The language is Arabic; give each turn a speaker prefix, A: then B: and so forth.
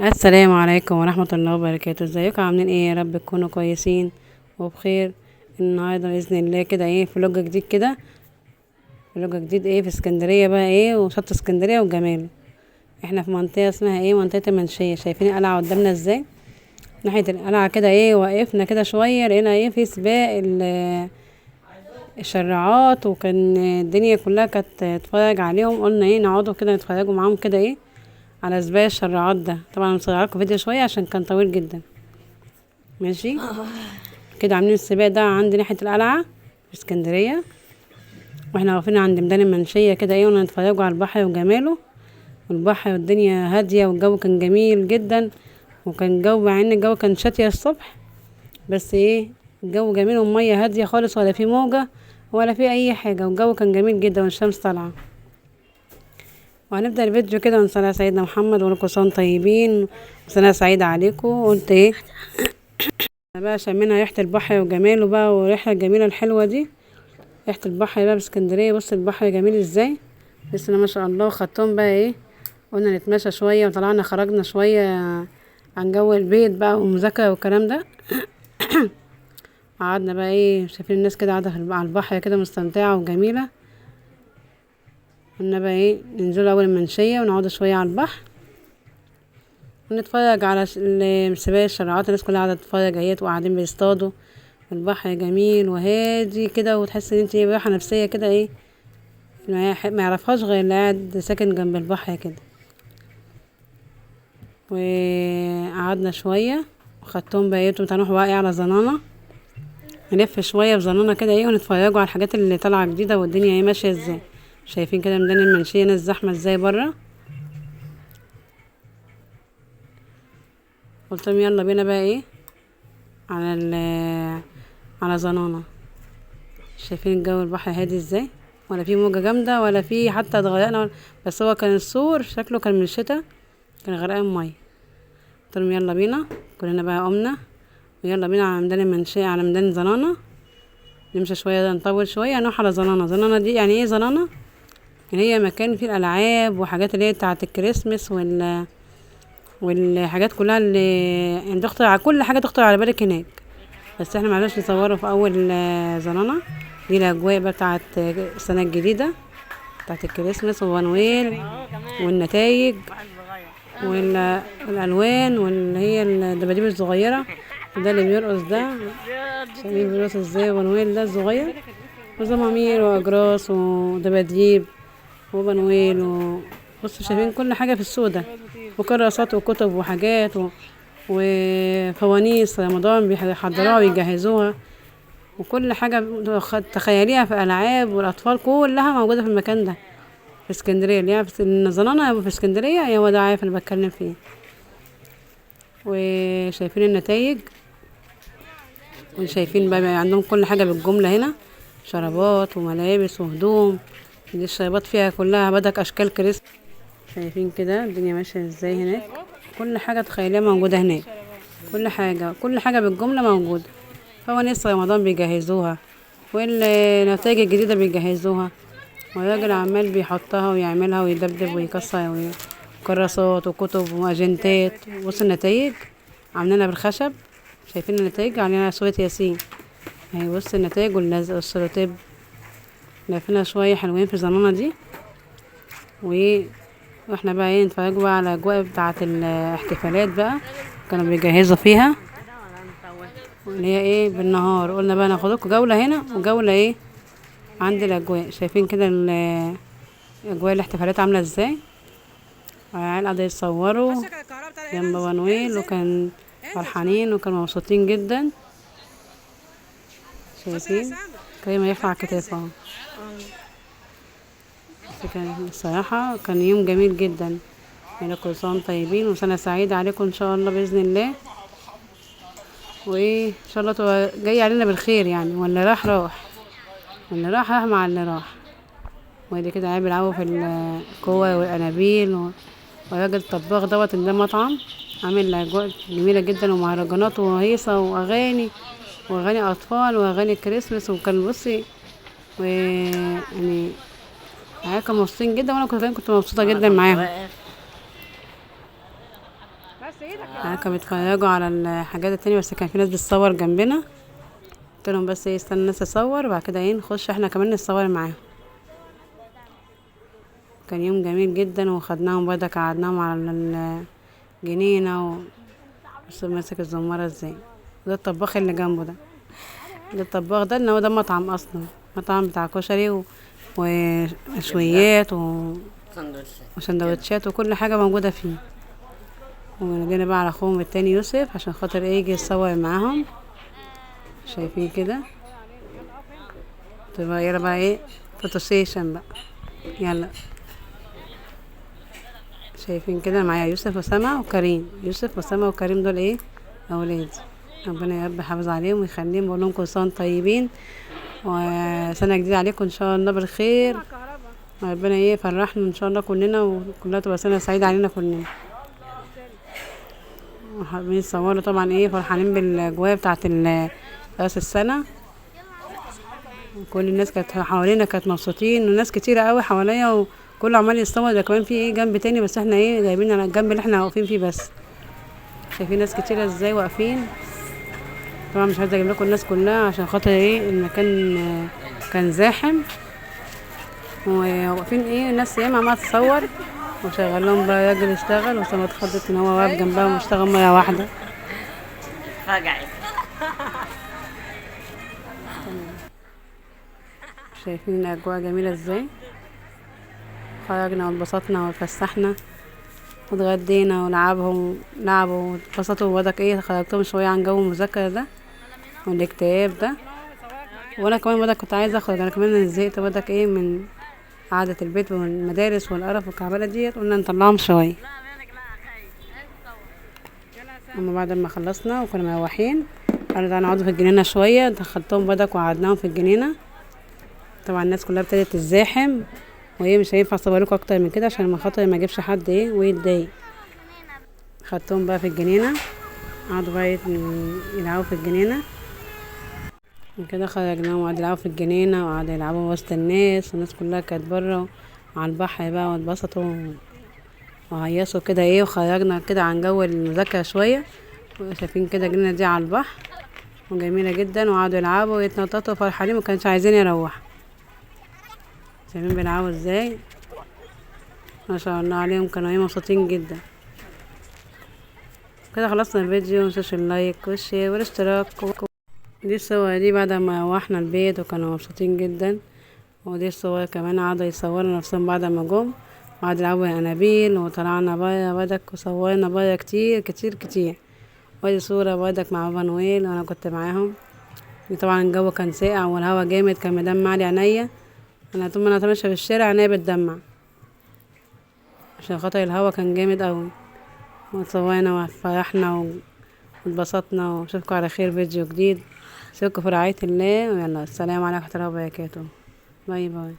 A: السلام عليكم ورحمة الله وبركاته. ازيكم عاملين ايه؟ يا رب تكونوا كويسين وبخير. النهارده باذن الله كده ايه فلوج جديد كده، فلوج جديد ايه في اسكندريه بقى ايه، وشط اسكندريه وجماله. احنا في منطقه اسمها ايه، منطقه المنشيه. شايفين القلعه قدامنا ازاي؟ ناحيه القلعه كده ايه، وقفنا كده شويه لقينا ايه في سباق الشراعات، وكان الدنيا كلها كانت تتفرج عليهم. قلنا ايه نقعدوا كده نتفرجوا معاهم كده ايه على سباق الشراعات ده. طبعا مصورها لكم فيديو شويه عشان كان طويل جدا. ماشي كده عاملين السباق ده عند ناحيه القلعه في اسكندريه، واحنا واقفين عند ميدان المنشيه كده ايه ونتفرجوا على البحر وجماله. والبحر والدنيا هاديه والجو كان جميل جدا. وكان جو مع ان الجو كان شتي الصبح، بس ايه الجو جميل والميه هاديه خالص، ولا في موجه ولا في اي حاجه، والجو كان جميل جدا والشمس طالعه. وهنبدأ الفيديو كده ونصلي على سيدنا محمد ونقول كل سنة وانتم طيبين وسنة سعيدة عليكم. قلت ايه بقى شمينا ريحة البحر وجماله بقى، والريحة الجميلة الحلوة دي ريحة البحر بقى باسكندرية. بص البحر جميل ازاي، بسم الله ما شاء الله. وخدتهم بقى ايه، قلنا نتمشى شوية وطلعنا خرجنا شوية عن جو البيت بقى ومذاكرة والكلام ده. قعدنا بقى ايه شايفين الناس كده قاعدة على البحر كده مستمتعة وجميلة. قلنا بقى ايه ننزل اول المنشية ونقعد شوية على البحر ونتفرج على سباق الشراعات. الناس كلها قاعدة تتفرج اهيت وقاعدين بيصطادوا. البحر جميل وهادي كده، وتحس ان انت براحة نفسية كده ايه ما يعرفهاش غير اللي قاعد ساكن جنب البحر كده. وقعدنا شوية وخدتهم بقى هنروح بقى ايه على زنانة، نلف شوية في زنانة كده ايه ونتفرجوا على الحاجات اللي طالعة جديدة والدنيا ايه ماشية ازاي. شايفين كده ميدان المنشية ناس زحمة ازاي برا. قلت لهم يلا بينا بقى ايه على زنانة. شايفين الجو البحر هادي ازاي، ولا في موجة جامدة ولا في حتى اتغرقنا بس هو كان السور شكله كان من الشتا، كان غرقان مية. قلت لهم يلا بينا، كلنا بقى قمنا ويلا بينا على ميدان المنشية، على ميدان زنانة. نمشي شوية نطول شوية نروح على زنانة. زنانة دي يعني ايه زنانة؟ يعني هي مكان فيه الألعاب وحاجات اللي هي بتاعة الكريسماس والحاجات كلها اللي يعني تخطر على كل حاجة تخطر على بالك هناك. بس احنا معرفش نصوره في أول زنانة. دي الأجواء بقى بتاعة السنة الجديدة بتاعة الكريسماس وبنويل والنتايج والألوان واللي هي الدباديب الصغيرة. وده اللي بيرقص ده شايفين بيرقص ازاي، وبنويل ده الصغير وزمامير وأجراس ودباديب وبنويل بصوا شايفين كل حاجة في السوق ده، وكراسات وكتب وحاجات وفوانيس رمضان بيحضروها ويجهزوها. وكل حاجة تخيليها في ألعاب والأطفال كلها موجودة في المكان ده في اسكندرية، اللي هي في الزنانة في اسكندرية. هو ده عارف اللي بتكلم فيه. وشايفين النتايج، وشايفين بقى عندهم كل حاجة بالجملة هنا، شرابات وملابس وهدوم. دي الشرابات فيها كلها بدك أشكال كريسماس. شايفين كده الدنيا ماشية ازاي هناك، كل حاجة تخيليها موجودة هناك. كل حاجة بالجملة موجودة. فوانيس رمضان بيجهزوها، والنتائج الجديدة بيجهزوها، والراجل عمال بيحطها ويعملها ويدبدب ويكسر كراسات وكتب واجنتات. بص النتائج عاملينها بالخشب. شايفين النتائج عليها سورة ياسين اهي. بص النتائج واللزق والسلوتيب لافينها شوية حلوين في الزنانة دي. واحنا بقى ايه نتفرجوا بقى على الاجواء بتاعة الاحتفالات بقى كانوا بيجهزوا فيها، اللي هي ايه بالنهار. قلنا بقى ناخدكم جولة هنا وجولة ايه عند الاجواء. شايفين كده اجواء الاحتفالات عاملة ازاي، العيال قاعدة يتصوروا جنب بنويل وكان فرحانين وكانوا مبسوطين جدا. شايفين كريمة يرفع كتافه اهو. كان الصراحة كان يوم جميل جدا. يعني كل سنة وانتم طيبين وسنة سعيدة عليكم ان شاء الله بإذن الله. وايه ان شاء الله تبقى جاي علينا بالخير يعني، واللي راح واللي راح مع اللي راح. وادي كده عيال بيلعبوا في الكور والانابيل والراجل الطباخ دوت اللي ده مطعم عامل اجواء جميلة جدا ومهرجانات وهيصة واغاني اطفال واغاني كريسماس. وكان بصي يعني العيال كانوا مبسوطين جدا، وانا كنت مبسوطة جدا معاهم. كانوا بيتفرجوا على الحاجات التانية، بس كان في ناس بتصور جنبنا. قلت لهم بس استنى الناس تصور وبعد كده نخش احنا كمان نتصور معاهم. كان يوم جميل جدا، وخدناهم برضك قعدناهم على الجنينة بص ماسك الزمارة ازاي. ده الطباخ اللي جنبه ده الطباخ ده، ان هو ده مطعم اصلا، مطعم بتاع كشري وشويات وسندوتشات وكل حاجة موجودة فيه. ونادينا بقى على اخوهم التاني يوسف عشان خاطر يجي يتصور معاهم. شايفين كده؟ طيب يلا بقى فوتو سيشن بقى، يلا. شايفين كده معايا يوسف وسما وكريم. يوسف وسما وكريم دول اولادي. ربنا يا رب يحافظ عليهم ويخليهم، بقول لهم كل سنه وانتم طيبين وسنه جديده عليكم ان شاء الله بالخير. ربنا يفرحنا ان شاء الله كلنا، وكلها تبقى سنه سعيده علينا كلنا. وحابين يتصوروا طبعا فرحانين بالاجواء بتاعت راس السنه. كل الناس كانت حوالينا كانت مبسوطين، وناس كتيره قوي حواليا وكله عمال يتصور. ده كمان في جنب تاني، بس احنا جايبين على الجنب اللي احنا واقفين فيه بس. شايفين ناس كتيره ازاي واقفين. طبعا مش عايزه اجيب لكم الناس كلها عشان خاطر المكان كان زاحم، وواقفين الناس ياما عماله تتصور، وشغال لهم بقى راجل يشتغل، وسما اتخضت ان هو واقف جنبها ومشتغل مره واحده. شايفين الاجواء جميله ازاي. خرجنا واتبسطنا واتفسحنا واتغدينا لعبوا واتبسطوا. وبدك خرجتهم شويه عن جو المذاكره ده والاكتئاب ده. وانا كمان بدك كنت عايزه اخرج، انا كمان زهقت بدك من قعدة البيت والمدارس والقرف والكعبله ديت. قلنا نطلعهم شويه. اما بعد ما خلصنا وكنا مروحين قالوا تعالوا نقعدوا في الجنينه شويه. دخلتهم بدك وقعدناهم في الجنينه. طبعا الناس كلها ابتدت تزاحم، مش هينفع اصور لكم اكتر من كده عشان ما خاطر ما اجيبش حد ويتضايق. خدتهم بقى في الجنينه، قعدوا بقى يلعبوا في الجنينه. وكده خرجناهم وقعدوا يلعبوا في الجنينه وقعدوا يلعبوا وسط الناس، والناس كلها كانت بره على البحر بقى واتبسطوا وهيصوا كده وخرجنا كده عن جو المذاكره شويه. شايفين كده الجنينه دي على البحر وجميله جدا، وقعدوا يلعبوا ويتنططوا فرحانين ومكانش عايزين يروحوا. شايفين بيلعبوا ازاي، ما شاء الله عليهم، كانوا مبسوطين جدا. كده خلصنا الفيديو، متنسوش اللايك والشير والاشتراك. دي الصور دي بعد ما روحنا البيت وكانوا مبسوطين جدا. ودي الصور كمان قعدوا يصوروا نفسهم بعد ما جم، وقعدوا يلعبوا انابيل، وطلعنا برا بدك وصورنا برا كتير كتير كتير. ودي صورة بدك مع بابا نويل وانا كنت معاهم. طبعا الجو كان ساقع والهوا جامد، كان مدمع لي عينيا. انا طول ما انا ماشيه في الشارع عينيا بتدمع عشان خاطر الهوا كان جامد قوي. وتصورنا وفرحنا واتبسطنا. واشوفكم على خير فيديو جديد. سيبكم في رعاية الله، ويلا السلام عليكم ورحمة الله وبركاته. باي باي.